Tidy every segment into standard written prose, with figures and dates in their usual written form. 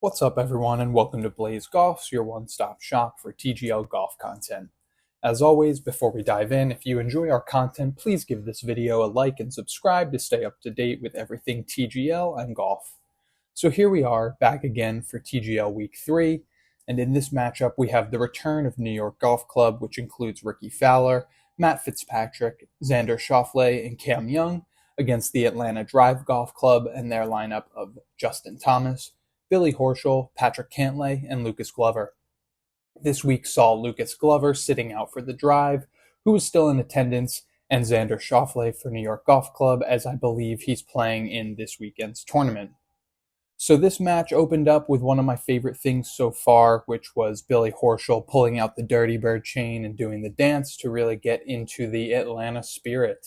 What's up, everyone, and welcome to Blaze Golf's your one-stop shop for TGL golf content. As always, before we dive in, if you enjoy our content, please give this video a like and subscribe to stay up to date with everything TGL and golf. So here we are, back again for TGL Week 3, and in this matchup we have the return of New York Golf Club, which includes Rickie Fowler, Matt Fitzpatrick, Xander Schauffele, and Cam Young, against the Atlanta Drive Golf Club and their lineup of Justin Thomas, Billy Horschel, Patrick Cantlay, and Lucas Glover. This week saw Lucas Glover sitting out for the Drive, who was still in attendance, and Xander Schauffele for New York Golf Club, as I believe he's playing in this weekend's tournament. So this match opened up with one of my favorite things so far, which was Billy Horschel pulling out the Dirty Bird chain and doing the dance to really get into the Atlanta spirit.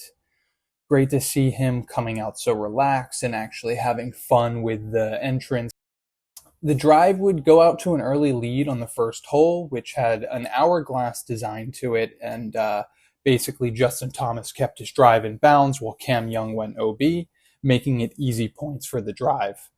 Great to see him coming out so relaxed and actually having fun with the entrance. The Drive would go out to an early lead on the first hole, which had an hourglass design to it, and basically Justin Thomas kept his drive in bounds while Cam Young went OB, making it easy points for the Drive.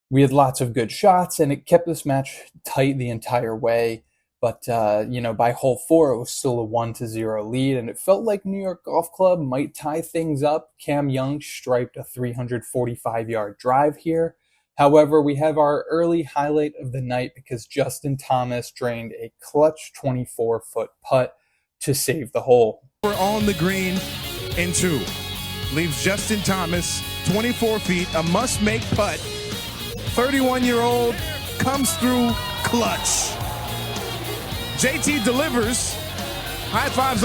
We had lots of good shots, and it kept this match tight the entire way, but by hole 4 it was still a 1-0 lead, and it felt like New York Golf Club might tie things up. Cam Young striped a 345-yard drive here. However, we have our early highlight of the night because Justin Thomas drained a clutch 24-foot putt to save the hole. We're on the green in 2. Leaves Justin Thomas 24 feet, a must-make putt. 31-year-old comes through clutch. JT delivers. High fives.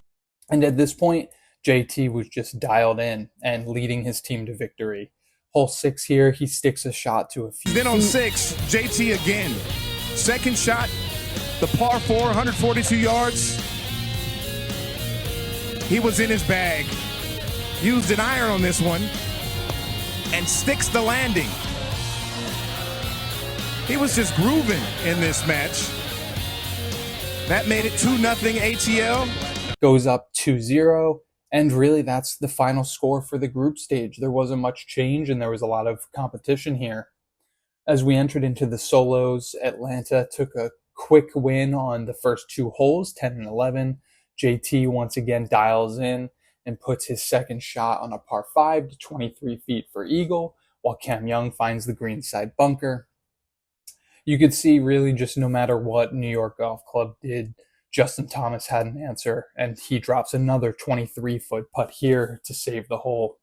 And at this point, JT was just dialed in and leading his team to victory. Hole 6 here, he sticks a shot to a few Then on 6, JT again. Second shot, the par 4, 142 yards. He was in his bag. Used an iron on this one and sticks the landing. He was just grooving in this match. That made it 2-0 ATL. Goes up 2-0. And really, that's the final score for the group stage. There wasn't much change, and there was a lot of competition here. As we entered into the solos, Atlanta took a quick win on the first 2 holes, 10 and 11. JT once again dials in and puts his second shot on a par 5 to 23 feet for eagle, while Cam Young finds the greenside bunker. You could see really just no matter what New York Golf Club did, Justin Thomas had an answer, and he drops another 23-foot putt here to save the hole.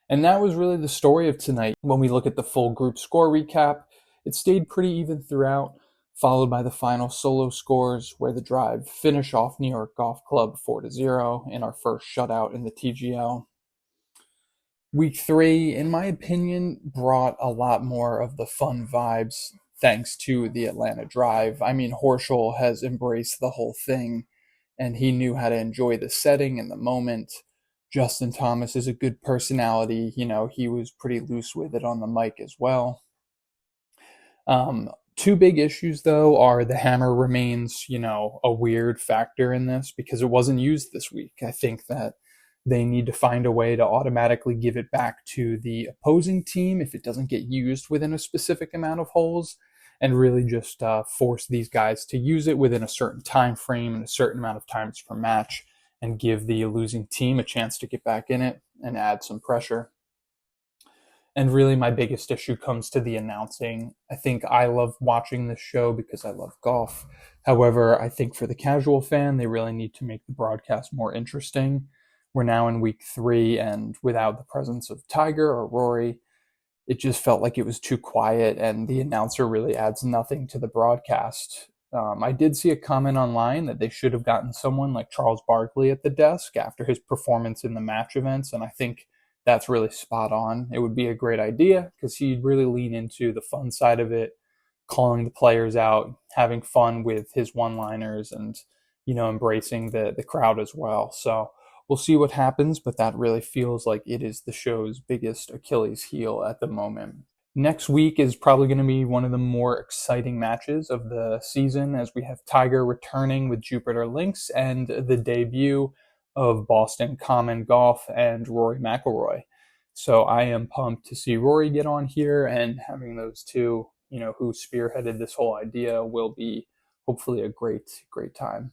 And that was really the story of tonight. When we look at the full group score recap, it stayed pretty even throughout, followed by the final solo scores, where the Drive finish off New York Golf Club 4-0 in our first shutout in the TGL. Week 3, in my opinion, brought a lot more of the fun vibes, thanks to the Atlanta Drive. I mean, Horschel has embraced the whole thing, and he knew how to enjoy the setting and the moment. Justin Thomas is a good personality. He was pretty loose with it on the mic as well. 2 big issues, though, are the hammer remains, a weird factor in this because it wasn't used this week. I think that they need to find a way to automatically give it back to the opposing team if it doesn't get used within a specific amount of holes, and really just force these guys to use it within a certain time frame and a certain amount of times per match, and give the losing team a chance to get back in it and add some pressure. And really my biggest issue comes to the announcing. I think I love watching this show because I love golf. However, I think for the casual fan, they really need to make the broadcast more interesting. We're now in week 3, and without the presence of Tiger or Rory, it just felt like it was too quiet, and the announcer really adds nothing to the broadcast. I did see a comment online that they should have gotten someone like Charles Barkley at the desk after his performance in the match events, and I think that's really spot on. It would be a great idea because he'd really lean into the fun side of it, calling the players out, having fun with his one-liners, and embracing the crowd as well. So we'll see what happens, but that really feels like it is the show's biggest Achilles heel at the moment. Next week is probably going to be one of the more exciting matches of the season, as we have Tiger returning with Jupiter Links and the debut of Boston Common Golf and Rory McIlroy. So I am pumped to see Rory get on here, and having those two who spearheaded this whole idea will be hopefully a great time.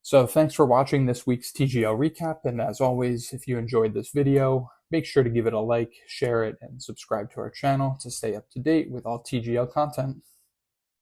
So thanks for watching this week's TGL recap, and as always, if you enjoyed this video, make sure to give it a like, share it, and subscribe to our channel to stay up to date with all TGL content.